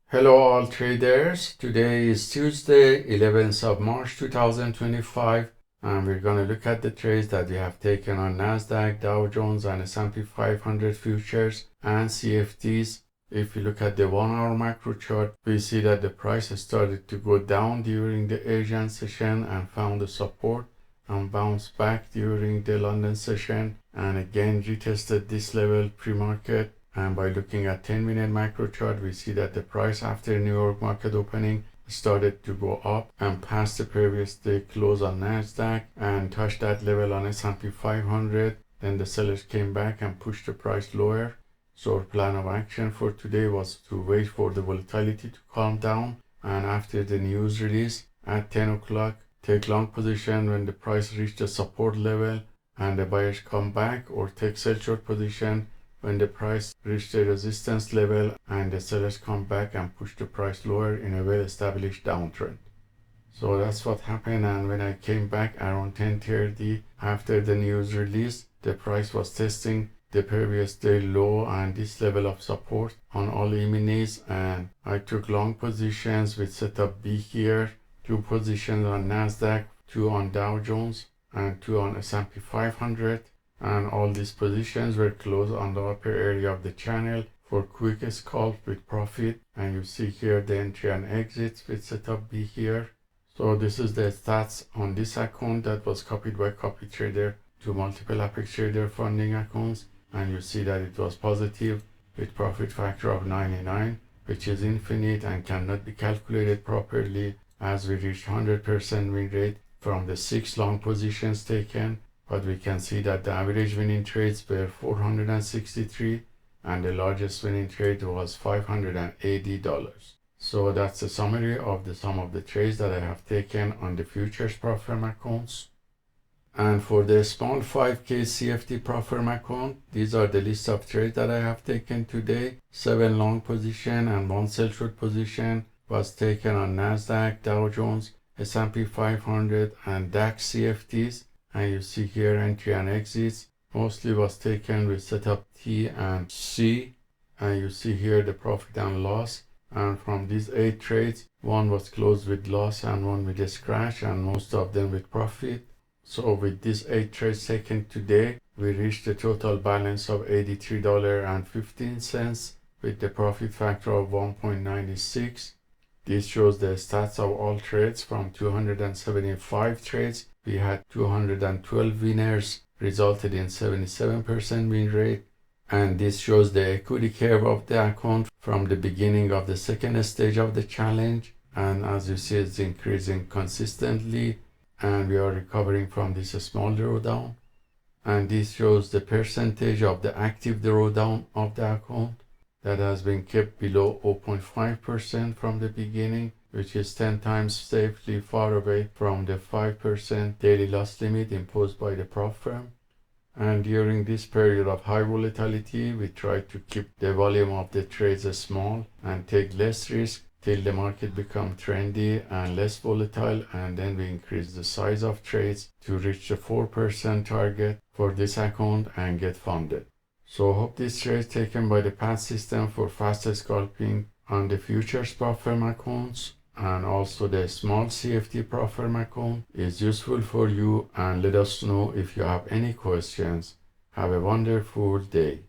Hello all traders, today is Tuesday 11th of March 2025 and we're going to look at the trades that we have taken on Nasdaq, Dow Jones and S&P 500 futures and CFDs. If you look at the 1 hour macro chart, we see that the price has started to go down during the Asian session and found the support and bounced back during the London session and again retested this level pre-market. And by looking at 10-minute macro chart, we see that the price after New York market opening started to go up and passed the previous day close on Nasdaq and touched that level on S&P 500. Then the sellers came back and pushed the price lower. So our plan of action for today was to wait for the volatility to calm down, and after the news release at 10 o'clock, take long position when the price reached the support level and the buyers come back, or take sell short position when the price reached the resistance level and the sellers come back and push the price lower in a well-established downtrend. So that's what happened, and when I came back around 10:30 after the news release, the price was testing the previous day low and this level of support on all E-minis, and I took long positions with setup B here, 2 positions on Nasdaq, 2 on Dow Jones and 2 on S&P 500. And all these positions were closed on the upper area of the channel for quick scalp with profit. And you see here the entry and exits with setup B here. So this is the stats on this account that was copied by copy trader to multiple Apex Trader funding accounts, and you see that it was positive with profit factor of 99, which is infinite and cannot be calculated properly, as we reached 100% win rate from the 6 long positions taken. But we can see that the average winning trades were 463 and the largest winning trade was $580. So that's the summary of some of the trades that I have taken on the futures prop firm accounts. And for the small 5K CFD prop firm account, these are the list of trades that I have taken today. 7 long position and 1 sell short position was taken on Nasdaq, Dow Jones, S&P 500 and DAX CFDs. And you see here entry and exits mostly was taken with setup T and C, and you see here the profit and loss. And from these 8 trades, 1 was closed with loss and 1 with a scratch, and most of them with profit. So with these 8 trades taken today, we reached a total balance of $83.15 with the profit factor of 1.96. This shows the stats of all trades. From 275 trades, we had 212 winners, resulted in 77% win rate. And this shows the equity curve of the account from the beginning of the second stage of the challenge. And as you see, it's increasing consistently and we are recovering from this small drawdown. And this shows the percentage of the active drawdown of the account that has been kept below 0.5% from the beginning, which is 10 times safely far away from the 5% daily loss limit imposed by the prop firm. And during this period of high volatility, we try to keep the volume of the trades small and take less risk till the market becomes trendy and less volatile, and then we increase the size of trades to reach the 4% target for this account and get funded. So hope this trade taken by the PAAT system for faster scalping on the futures prop firm accounts and also the small CFD prop firm account is useful for you, and let us know if you have any questions. Have a wonderful day.